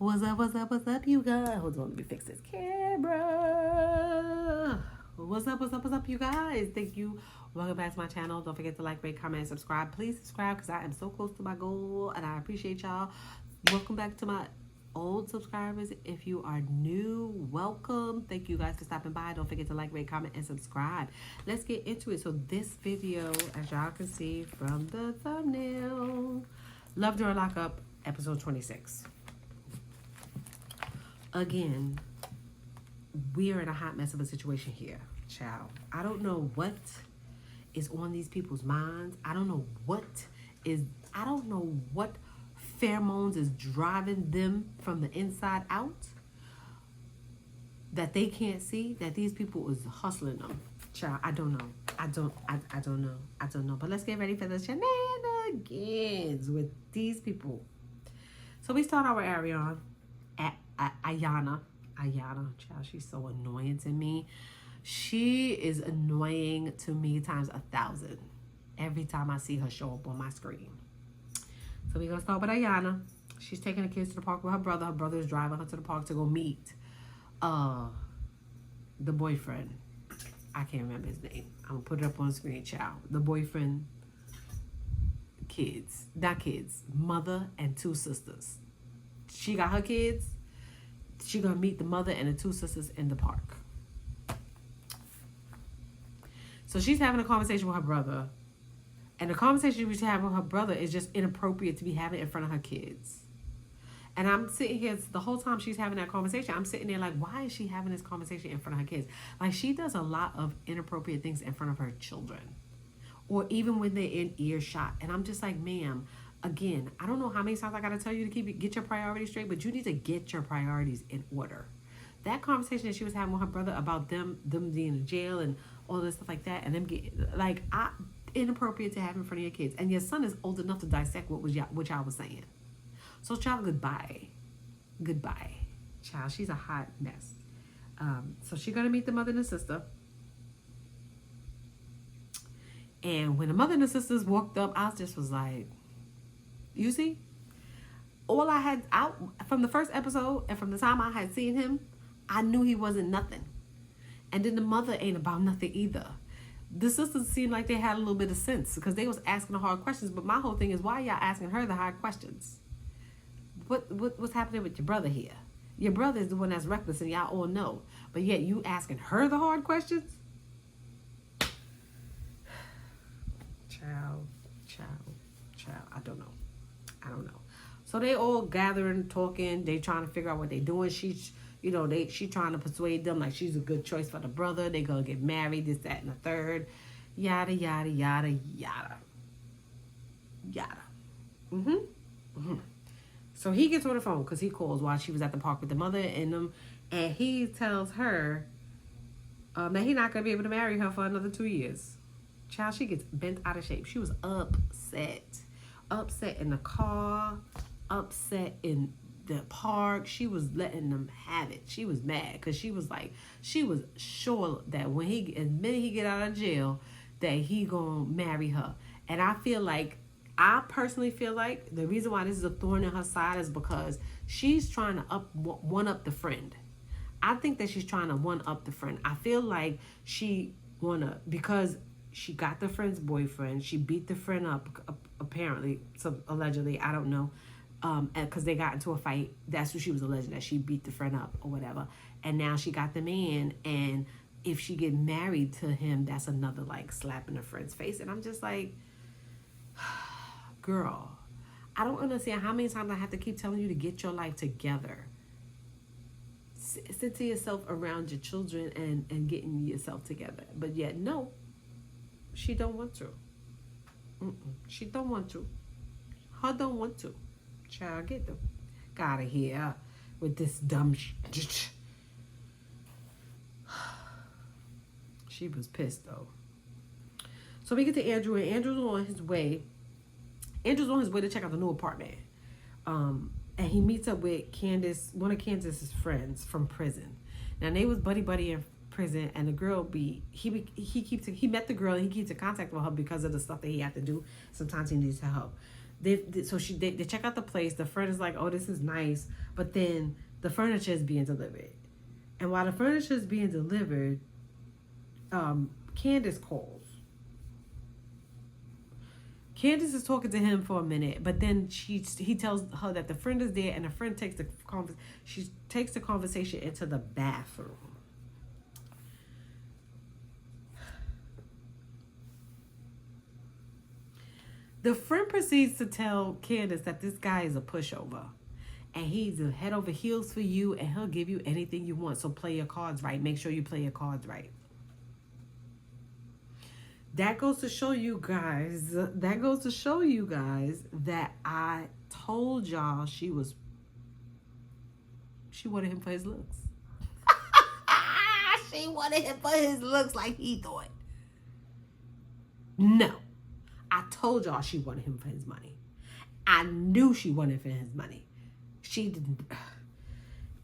What's up, you guys? Hold on, let me fix this camera. What's up, you guys? Thank you. Welcome back to my channel. Don't forget to like, rate, comment, and subscribe. Please subscribe because I am so close to my goal, and I appreciate y'all. Welcome back to my old subscribers. If you are new, welcome. Thank you guys for stopping by. Don't forget to like, rate, comment, and subscribe. Let's get into it. So this video, as y'all can see from the thumbnail, Love During Lockup, episode 26. Again, we are in a hot mess of a situation here, child. I don't know what is on these people's minds. I don't know what pheromones is driving them from the inside out that they can't see, that these people is hustling them. Child, I don't know. I don't know. But let's get ready for the shenanigans with these people. So we start our Ayonna. Ayonna, child, she's so annoying to me. She is annoying to me times 1,000 every time I see her show up on my screen. So we're gonna start with Ayonna. She's taking the kids to the park with her brother. Her brother is driving her to the park to go meet the boyfriend. I can't remember his name. I'm gonna put it up on the screen, child. The boyfriend, mother and 2 sisters. She got her kids. She gonna meet the mother and the 2 sisters in the park. So she's having a conversation with her brother, and the conversation she's having with her brother is just inappropriate to be having in front of her kids. And I'm sitting here the whole time she's having that conversation. I'm sitting there like, why is she having this conversation in front of her kids? Like, she does a lot of inappropriate things in front of her children, or even when they're in earshot. And I'm just like, ma'am. Again, I don't know how many times I got to tell you to get your priorities straight, but you need to get your priorities in order. That conversation that she was having with her brother about them being in jail and all this stuff like that, and them getting, like, inappropriate to have in front of your kids. And your son is old enough to dissect what y'all was saying. So, child, goodbye. Child, she's a hot mess. So she's going to meet the mother and the sister. And when the mother and the sisters walked up, I just was like, you see, all I had out from the first episode and from the time I had seen him, I knew he wasn't nothing. And then the mother ain't about nothing either. The sisters seemed like they had a little bit of sense because they was asking the hard questions. But my whole thing is, why y'all asking her the hard questions? What's happening with your brother here? Your brother is the one that's reckless, and y'all all know. But yet you asking her the hard questions? Child. I don't know. So they all gathering, talking. They trying to figure out what they doing. She trying to persuade them like she's a good choice for the brother. They gonna get married, this, that, and the third. Yada, yada, yada, yada. So he gets on the phone because he calls while she was at the park with the mother and them. And he tells her that he's not gonna be able to marry her for another 2 years. Child, she gets bent out of shape. She was upset in the car, upset in the park. She was letting them have it. She was mad because she was sure that when the minute he get out of jail, that he gonna marry her. And I personally feel like the reason why this is a thorn in her side is because she's trying to one up the friend. I think that she's trying to one up the friend. I feel like because she got the friend's boyfriend. She beat the friend up, apparently, allegedly. I don't know. Because they got into a fight. That's what she was alleging, that she beat the friend up or whatever. And now she got the man. And if she get married to him, that's another, like, slap in her friend's face. And I'm just like, girl, I don't understand how many times I have to keep telling you to get your life together. Sit to yourself around your children and getting yourself together. But yet, no. She don't want to. She don't want to. Her don't want to. Child, get the out of here with this dumb She was pissed though. So we get to Andrew, and Andrew's on his way to check out the new apartment. And he meets up with Candace, one of Candace's friends from prison. Now they was buddy in prison, and the girl he met the girl, and he keeps in contact with her because of the stuff that he had to do. Sometimes he needs her help. They check out the place. The friend is like, oh, this is nice. But then the furniture is being delivered. And while the furniture is being delivered, Candace calls. Candace is talking to him for a minute, but then he tells her that the friend is there, and the friend takes the conversation into the bathroom. The friend proceeds to tell Candace that this guy is a pushover, and he's a head over heels for you, and he'll give you anything you want. So play your cards right. Make sure you play your cards right. That goes to show you guys. That I told y'all she wanted him for his looks. She wanted him for his looks like he thought. No. I told y'all she wanted him for his money. I knew she wanted him for his money. She didn't.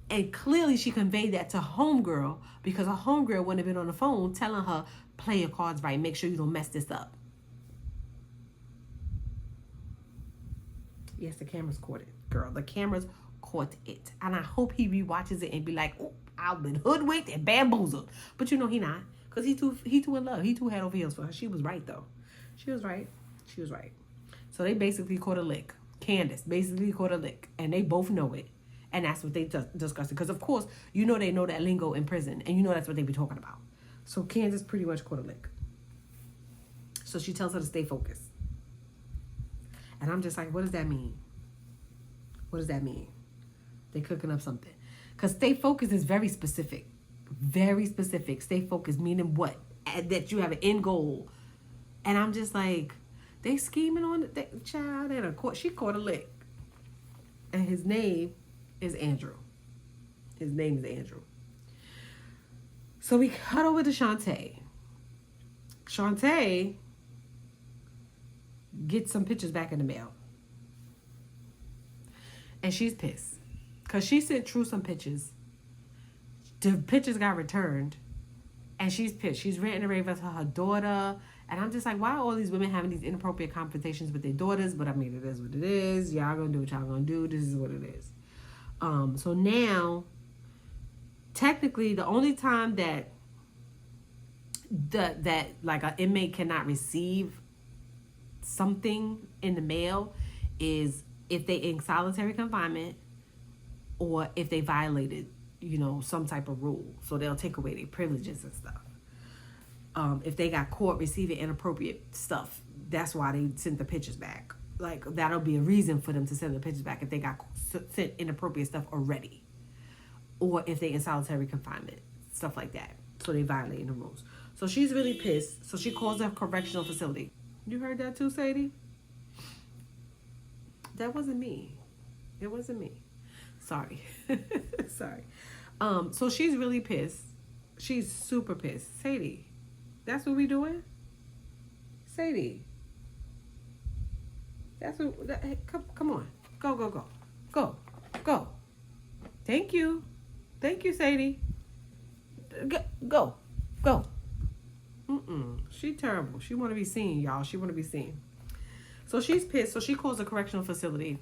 And clearly she conveyed that to homegirl because her homegirl wouldn't have been on the phone telling her, play your cards right. Make sure you don't mess this up. Yes, the cameras caught it, girl. The cameras caught it. And I hope he rewatches it and be like, oh, I've been hoodwinked and bamboozled. But you know he not. Because he too in love. He too head over heels for her. She was right, though. She was right. So they basically caught a lick. Candace basically caught a lick. And they both know it. And that's what they discussed. Because, of course, you know they know that lingo in prison. And you know that's what they be talking about. So Candace pretty much caught a lick. So she tells her to stay focused. And I'm just like, what does that mean? What does that mean? They cooking up something. Because stay focused is very specific. Very specific. Stay focused meaning what? That you have an end goal. And I'm just like, they scheming on the child. She caught a lick. And his name is Andrew. His name is Andrew. So we cut over to Shantae. Shantae gets some pictures back in the mail. And she's pissed. Because she sent True some pictures. The pictures got returned. And she's pissed. She's ranting and raving to her daughter. And I'm just like, why are all these women having these inappropriate conversations with their daughters? But I mean, it is what it is. Y'all gonna do what y'all gonna do. This is what it is. So now, technically, the only time that like an inmate cannot receive something in the mail is if they in solitary confinement or if they violated, some type of rule. So they'll take away their privileges and stuff. If they got caught receiving inappropriate stuff, that's why they sent the pictures back. Like, that'll be a reason for them to send the pictures back if they got sent inappropriate stuff already. Or if they in solitary confinement, stuff like that. So they violating the rules. So she's really pissed. So she calls the correctional facility. You heard that too, Sadie? That wasn't me. It wasn't me. Sorry. Sorry. So she's really pissed. She's super pissed. Sadie, that's what we doing? Sadie. That's what, hey, come on. Go. Thank you, Sadie. Go. She terrible. She want to be seen, y'all. She want to be seen. So she's pissed. So she calls the correctional facility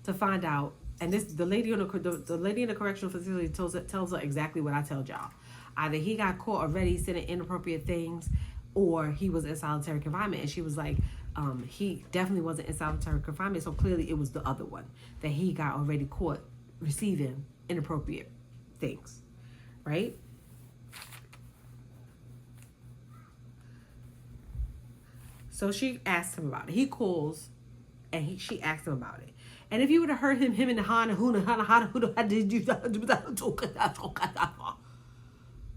to find out. And the lady in the correctional facility tells her exactly what I told y'all. Either he got caught already sending inappropriate things, or he was in solitary confinement. And she was like, he definitely wasn't in solitary confinement. So clearly it was the other one that he got already caught receiving inappropriate things, right? So she asked him about it. He calls, and she asked him about it. And if you would have heard him and the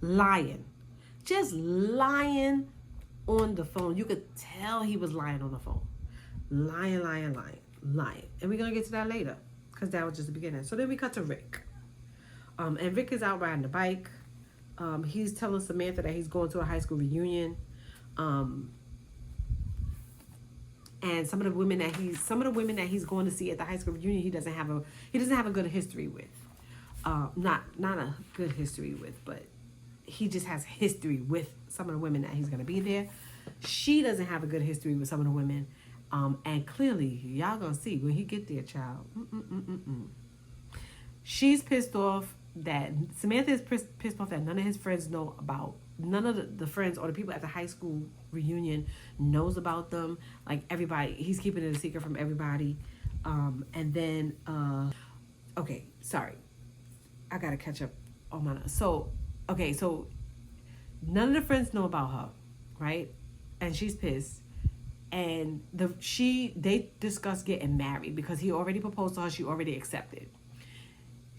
lying, just lying on the phone. You could tell he was lying on the phone. Lying. And we're going to get to that later, because that was just the beginning. So then we cut to Rick. And Rick is out riding the bike. He's telling Samantha that he's going to a high school reunion. And some of the women that he's going to see at the high school reunion, he doesn't have a good history with. Not a good history with, but he just has history with some of the women that he's going to be there. She doesn't have a good history with some of the women. And clearly, y'all gonna see when he get there, child. She's pissed off that Samantha is pissed off that none of his friends know about, none of the friends or the people at the high school reunion knows about them. Like everybody, he's keeping it a secret from everybody. And then, okay, sorry, I gotta catch up on my. So, okay, so none of the friends know about her, right? And she's pissed. And they discussed getting married because he already proposed to her. She already accepted.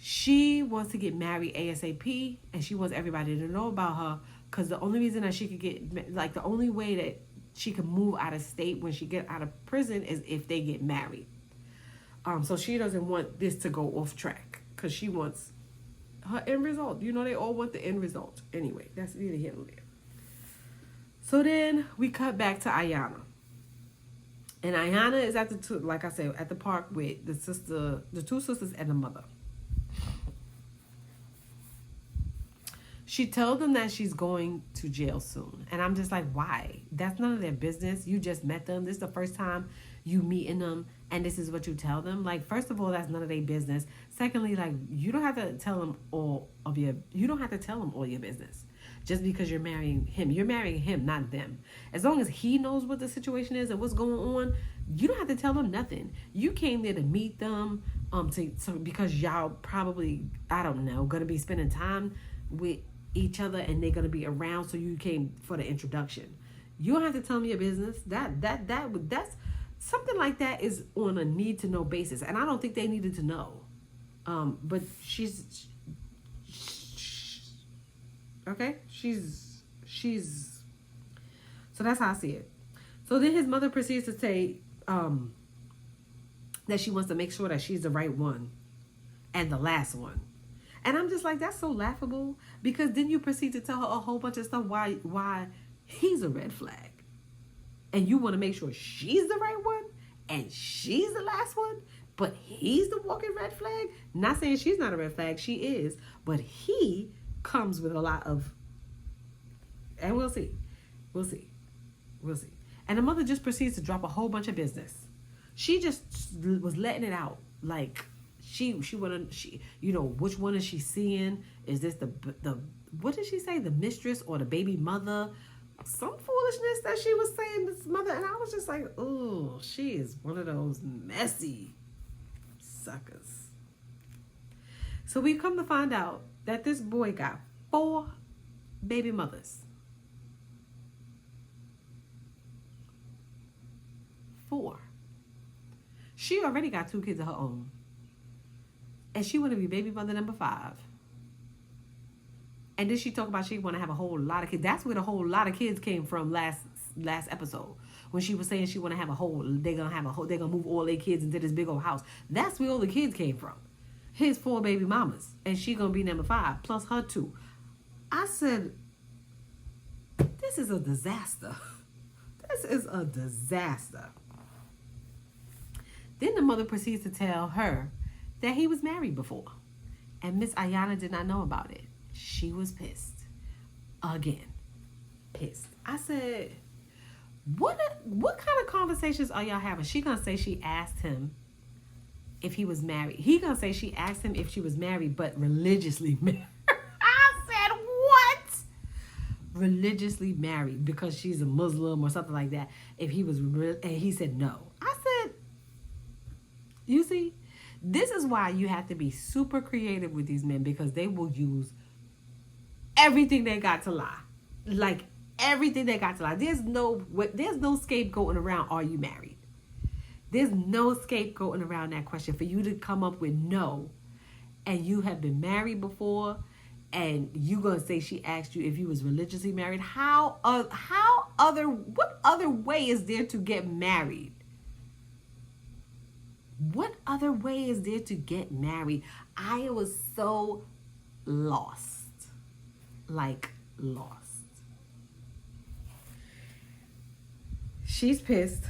She wants to get married ASAP, and she wants everybody to know about her because the only reason that she could get, like, the only way that she can move out of state when she get out of prison is if they get married. So she doesn't want this to go off track because she wants her end result. You know, they all want the end result. Anyway, that's neither here nor there. So then we cut back to Ayonna. And Ayonna is at like I said, at the park with the two sisters and the mother. She told them that she's going to jail soon. And I'm just like, why? That's none of their business. You just met them. This is the first time you meeting them. And this is what you tell them. Like, first of all, that's none of their business. Secondly, like, you don't have to tell them all your business. Just because you're marrying him. You're marrying him, not them. As long as he knows what the situation is and what's going on, you don't have to tell them nothing. You came there to meet them, because y'all probably, I don't know, gonna be spending time with each other and they're gonna be around, so you came for the introduction. You don't have to tell them your business. That's something like that is on a need to know basis, and I don't think they needed to know. But she's okay. She's so that's how I see it. So then his mother proceeds to say that she wants to make sure that she's the right one and the last one. And I'm just like, that's so laughable, because then you proceed to tell her a whole bunch of stuff why he's a red flag. And you want to make sure she's the right one and she's the last one, but he's the walking red flag. Not saying she's not a red flag, she is, but he comes with a lot of, and we'll see. And the mother just proceeds to drop a whole bunch of business. She just was letting it out, like she which one is she seeing? Is this the what did she say? The mistress or the baby mother? Some foolishness that she was saying, this mother, and I was just like, oh, she is one of those messy suckers. So we come to find out that this boy got 4 baby mothers. 4. She already got 2 kids of her own. And she want to be baby mother number 5. And then she talk about she want to have a whole lot of kids. That's where the whole lot of kids came from last episode. When she was saying she want to have they're gonna move all their kids into this big old house. That's where all the kids came from. His 4 baby mamas. And she gonna be number 5, plus her 2. I said, this is a disaster. This is a disaster. Then the mother proceeds to tell her that he was married before. And Miss Ayonna did not know about it. She was pissed. Again. Pissed. I said, what kind of conversations are y'all having? She gonna say she asked him if he was married. He gonna say she asked him if she was married, but religiously married. I said, what? Religiously married because she's a Muslim or something like that. If he was, and he said no. I said, you see, this is why you have to be super creative with these men, because they will use everything they got to lie. Like everything they got to lie. There's no scapegoating around, are you married? There's no scapegoating around that question for you to come up with no. And you have been married before, and you gonna say she asked you if you was religiously married. What other way is there to get married? What other way is there to get married? I was so lost. Like lost. She's pissed.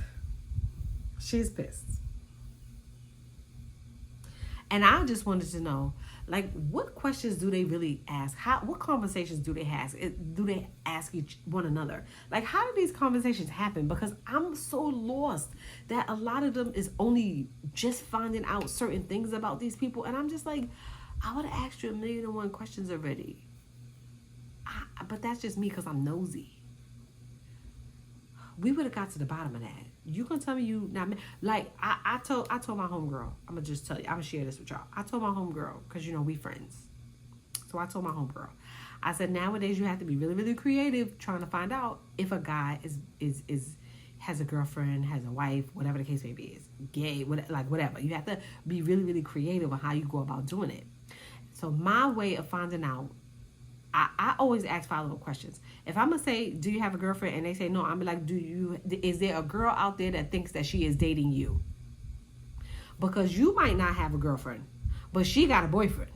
And I just wanted to know, like, what questions do they really ask? What conversations do they ask? Do they ask each one another? Like, how do these conversations happen? Because I'm so lost that a lot of them is only just finding out certain things about these people, and I'm just like, I would have asked you 1,000,001 questions already. But that's just me because I'm nosy. We would have got to the bottom of that. You gonna tell me you not like I told my homegirl. I'm gonna just tell you. I'm gonna share this with y'all. I told my homegirl because we friends. So I told my homegirl. I said nowadays you have to be really really creative trying to find out if a guy is has a girlfriend, has a wife, whatever the case may be, is gay, whatever. You have to be really really creative on how you go about doing it. So my way of finding out. I always ask follow-up questions. If I'm gonna say, do you have a girlfriend? And they say no, I'm like, is there a girl out there that thinks that she is dating you? Because you might not have a girlfriend, but she got a boyfriend.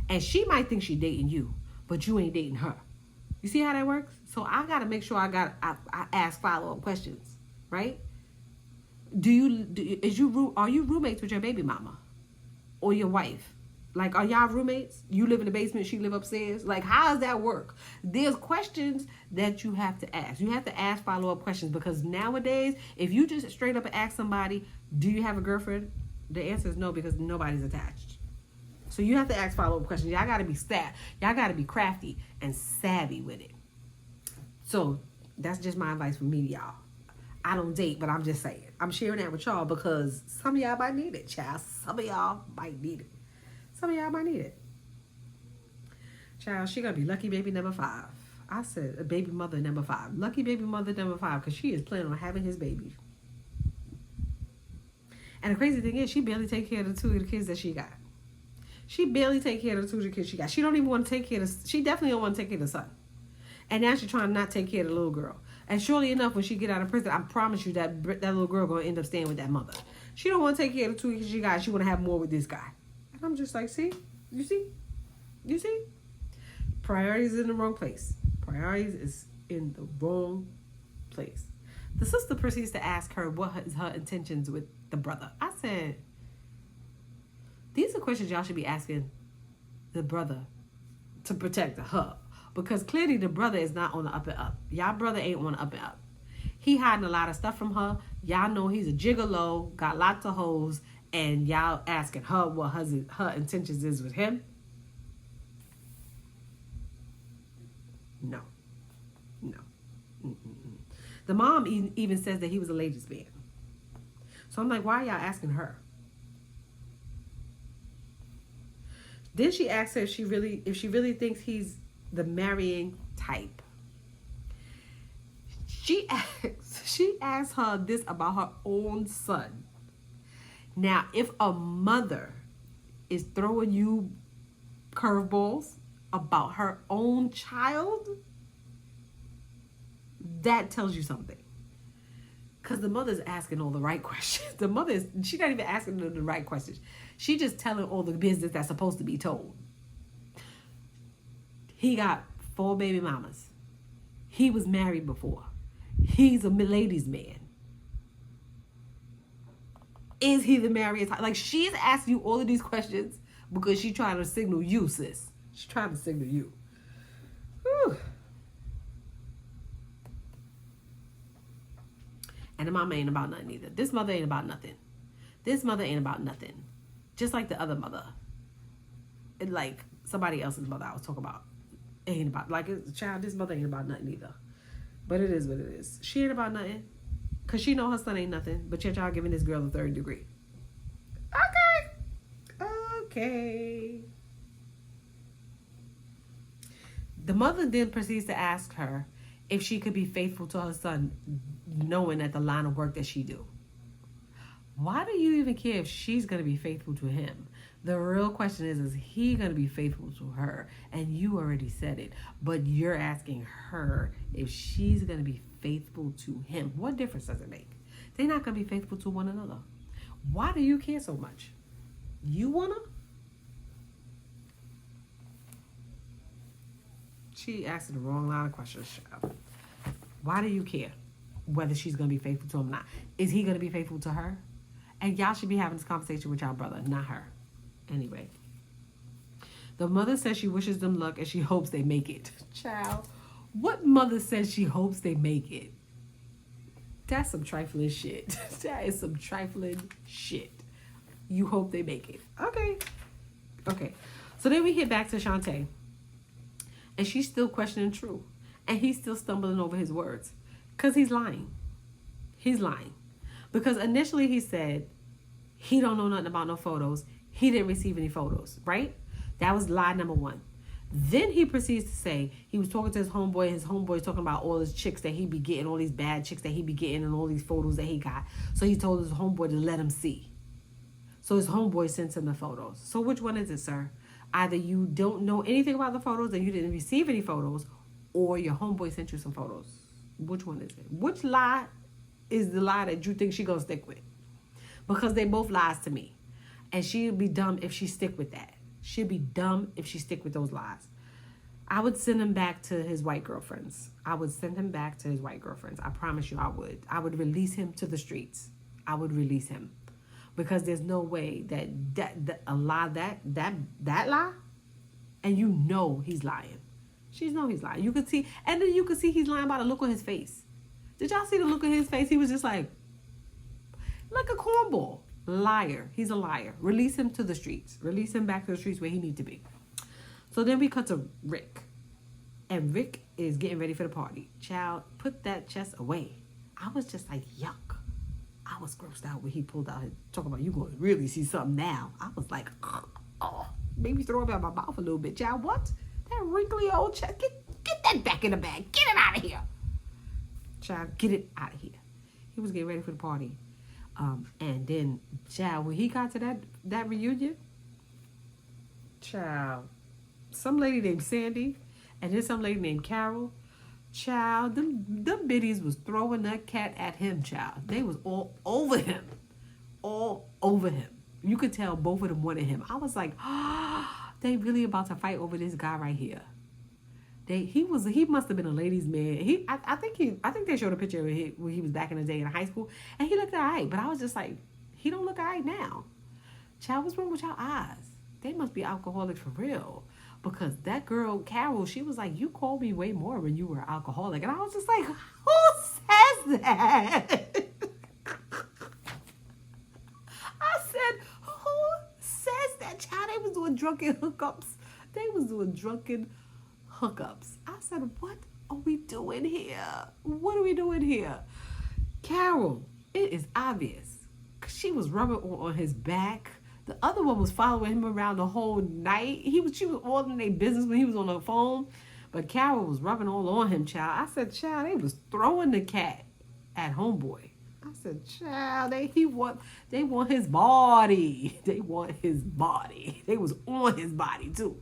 And she might think she dating you, but you ain't dating her. You see how that works? So I gotta make sure I ask follow-up questions, right? Are you roommates with your baby mama? Or your wife? Like, are y'all roommates? You live in the basement, she live upstairs? Like, how does that work? There's questions that you have to ask. You have to ask follow-up questions because nowadays, if you just straight up ask somebody, do you have a girlfriend? The answer is no because nobody's attached. So you have to ask follow-up questions. Y'all got to be y'all got to be crafty and savvy with it. So that's just my advice for me, y'all. I don't date, but I'm just saying. I'm sharing that with y'all because some of y'all might need it, child. Some of y'all might need it. Some of y'all might need it. Child, she gonna be lucky baby number 5. I said a baby mother number 5. Lucky baby mother number 5 because she is planning on having his baby. And the crazy thing is she barely take care of the 2 of the kids that she got. She barely take care of the 2 of the kids she got. She don't even want to take care of she definitely don't want to take care of the son. And now she's trying to not take care of the little girl. And surely enough, when she get out of prison, I promise you that little girl gonna end up staying with that mother. She don't want to take care of the 2 kids she got. She want to have more with this guy. I'm just like, see? You see? Priorities in the wrong place. Priorities is in the wrong place. The sister proceeds to ask her what is her intentions with the brother. I said, these are questions y'all should be asking the brother to protect her. Because clearly the brother is not on the up and up. Y'all brother ain't on the up and up. He hiding a lot of stuff from her. Y'all know he's a gigolo, got lots of hoes. And y'all asking her what her intentions is with him? No. Mm-mm. The mom even says that he was a ladies' man. So I'm like, why are y'all asking her? Then she asks her if she really thinks he's the marrying type. She asks her this about her own son. Now, if a mother is throwing you curveballs about her own child, that tells you something. Because the mother's asking all the right questions. She's not even asking the right questions. She's just telling all the business that's supposed to be told. He got 4 baby mamas. He was married before. He's a ladies' man. Is he the married type? Like, she's asking you all of these questions because she's trying to signal you, sis. She's trying to signal you. Whew. And the mama ain't about nothing either. This mother ain't about nothing. This mother ain't about nothing. Just like the other mother. And like somebody else's mother I was talking about. Ain't about, like, child, this mother ain't about nothing either. But it is what it is. She ain't about nothing. Because she know her son ain't nothing. But yet y'all giving this girl a 3rd degree. Okay. The mother then proceeds to ask her if she could be faithful to her son, knowing that the line of work that she do. Why do you even care if she's going to be faithful to him? The real question is he going to be faithful to her? And you already said it. But you're asking her if she's going to be faithful to him. What difference does it make? They're not going to be faithful to one another. Why do you care so much? You want to? She asked the wrong line of questions. Why do you care whether she's going to be faithful to him or not? Is he going to be faithful to her? And y'all should be having this conversation with y'all brother, not her. Anyway, the mother says she wishes them luck and she hopes they make it. Child, what mother says she hopes they make it? That's some trifling shit. That is some trifling shit. You hope they make it. Okay. Okay. So then we get back to Shantae. And she's still questioning True. And he's still stumbling over his words. Because he's lying. He's lying. Because initially he said he don't know nothing about no photos. He didn't receive any photos. Right? That was lie number one. Then he proceeds to say he was talking to his homeboy. His homeboy's talking about all his chicks that he be getting, all these bad chicks that he be getting, and all these photos that he got. So he told his homeboy to let him see. So his homeboy sends him the photos. So which one is it, sir? Either you don't know anything about the photos and you didn't receive any photos, or your homeboy sent you some photos. Which one is it? Which lie is the lie that you think she gonna stick with? Because they both lies to me. And she'd be dumb if she stick with that. She'd be dumb if she stick with those lies. I would send him back to his white girlfriends. I would send him back to his white girlfriends. I promise you I would. I would release him to the streets. I would release him. Because there's no way that a lie, that lie, and you know he's lying. She know he's lying. You could see, and then you could see he's lying by the look on his face. Did y'all see the look on his face? He was just like a cornball. Liar. He's a liar. Release him to the streets. Release him back to the streets where he need to be. So then we cut to Rick. And Rick is getting ready for the party. Child, put that chest away. I was just like, yuck. I was grossed out when he pulled out his, talking about you going to really see something now. I was like, oh, maybe throw it out my mouth a little bit. Child, what? That wrinkly old chest. Get that back in the bag. Get it out of here. Child, get it out of here. He was getting ready for the party. And then, child, when he got to that reunion, child, some lady named Sandy and then some lady named Carol, child, them biddies was throwing that cat at him, child. They was all over him. All over him. You could tell both of them wanted him. I was like, they really about to fight over this guy right here. He must have been a ladies' man. I think they showed a picture of him when he was back in the day in high school, and he looked alright. But I was just like, he don't look alright now. Child, what's wrong with your eyes? They must be alcoholic for real. Because that girl Carol, she was like, you called me way more when you were alcoholic, and I was just like, who says that? I said, who says that? Child, they was doing drunken hookups. I said, what are we doing here? What are we doing here? Carol, it is obvious. She was rubbing on his back. The other one was following him around the whole night. She was all in their business when he was on the phone. But Carol was rubbing all on him, child. I said, child, they was throwing the cat at homeboy. I said, child, they want his body. They want his body. They was on his body too.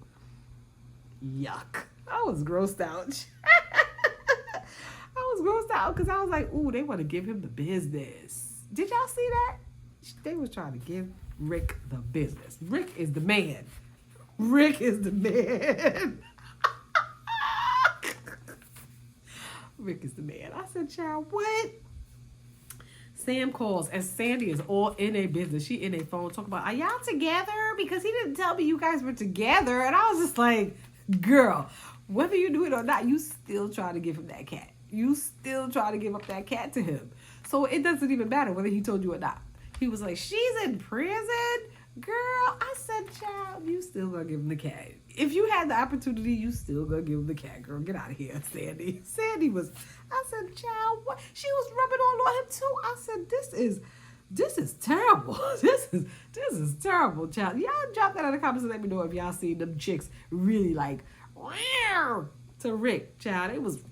Yuck. I was grossed out. I was grossed out because I was like, ooh, they want to give him the business. Did y'all see that? They was trying to give Rick the business. Rick is the man. Rick is the man. Rick is the man. I said, child, what? Sam calls and Sandy is all in a business. She in a phone talking about, are y'all together? Because he didn't tell me you guys were together. And I was just like, girl, whether you do it or not, you still try to give him that cat. You still try to give up that cat to him. So it doesn't even matter whether he told you or not. He was like, she's in prison? Girl, I said, child, you still gonna give him the cat. If you had the opportunity, you still gonna give him the cat, girl. Get out of here, Sandy. I said, child, what? She was rubbing all on him too. I said, this is terrible. This is terrible, child. Y'all drop that in the comments and let me know if y'all see them chicks really like to Rick, child. It was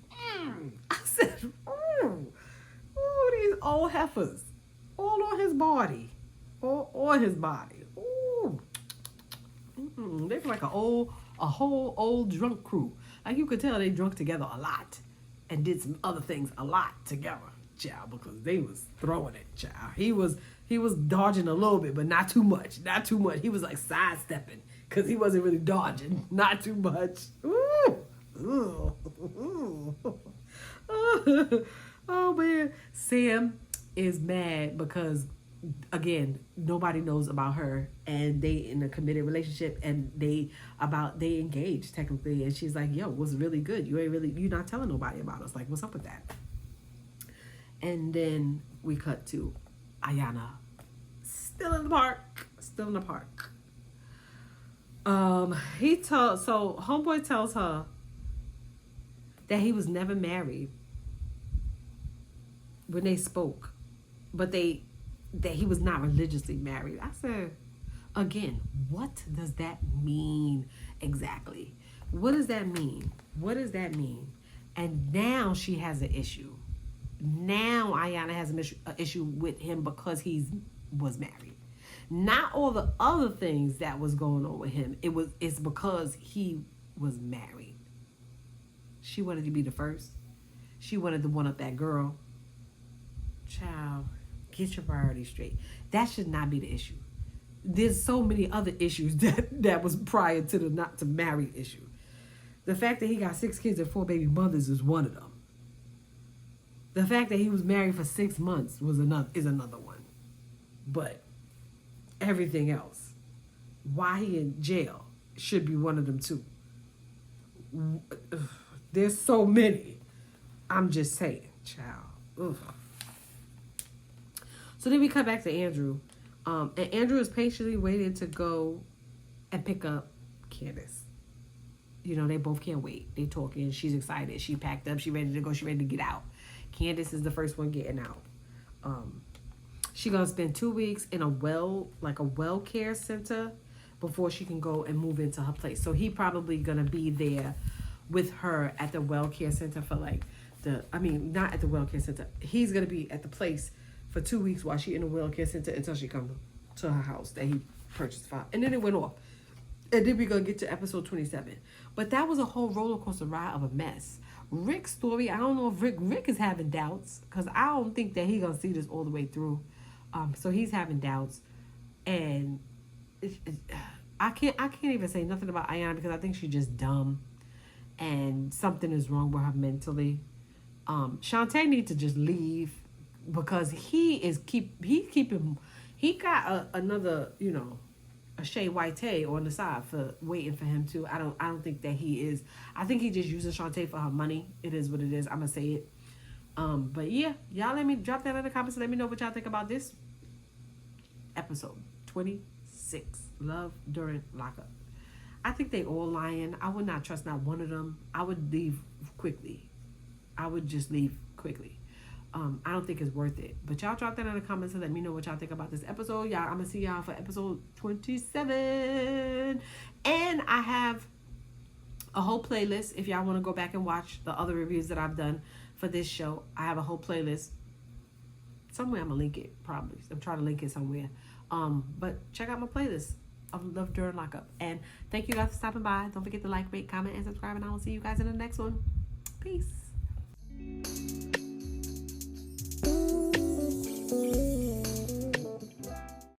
I said, these old heifers. All on his body. All on his body. Ooh. They feel like a whole old drunk crew. Like you could tell they drunk together a lot and did some other things a lot together, child, because they was throwing it, child. He was dodging a little bit, but not too much. Not too much. He was like sidestepping because he wasn't really dodging. Not too much. Ooh. Ooh. Oh man. Sam is mad because again, nobody knows about her, and they in a committed relationship, and they engaged technically, and she's like, yo, what's really good? You're not telling nobody about us. Like, what's up with that? And then we cut to Ayonna still in the park. So homeboy tells her that he was never married when they spoke, but that he was not religiously married. I said, again, what does that mean exactly? What does that mean? And now she has an issue. Now Ayonna has an issue with him because he was married. Not all the other things that was going on with him. It's because he was married. She wanted to be the first. She wanted to one up that girl. Child, get your priorities straight. That should not be the issue. There's so many other issues that was prior to the not to married issue. The fact that he got 6 kids and 4 baby mothers is one of them. The fact that he was married for 6 months is another one. But everything else, why he in jail, should be one of them too. There's so many. I'm just saying, child. Ugh. So then we come back to Andrew. And Andrew is patiently waiting to go and pick up Candace. You know, they both can't wait. They talking. She's excited. She packed up. She ready to go. She ready to get out. Candace is the first one getting out. She gonna spend 2 weeks in a well care center before she can go and move into her place. So he probably gonna be there with her at the well care center for not at the well care center. He's gonna be at the place for 2 weeks while she in the well care center until she comes to her house that he purchased for her. And then it went off. And then we're gonna get to episode 27. But that was a whole roller coaster ride of a mess. Rick's story, I don't know if Rick is having doubts, because I don't think that he's gonna see this all the way through. So he's having doubts, and I can't even say nothing about Ayonna because I think she's just dumb, and something is wrong with her mentally. Shantae needs to just leave because he got another, a Shay White on the side for waiting for him too. I don't think that he is. I think he just uses Shantae for her money. It is what it is. I'm gonna say it. But yeah, y'all let me drop that in the comments and let me know what y'all think about this episode 26, Love During Lockup. I think they all lying. I would not trust not one of them. I would leave quickly. I would just leave quickly. I don't think it's worth it. But y'all drop that in the comments and let me know what y'all think about this episode. Y'all, I'm gonna see y'all for episode 27. And I have a whole playlist if y'all want to go back and watch the other reviews that I've done for this show. I have a whole playlist. Somewhere I'm gonna link it, probably. I'm trying to link it somewhere. But check out my playlist of Love During Lockup. And thank you guys for stopping by. Don't forget to like, rate, comment, and subscribe. And I will see you guys in the next one. Peace.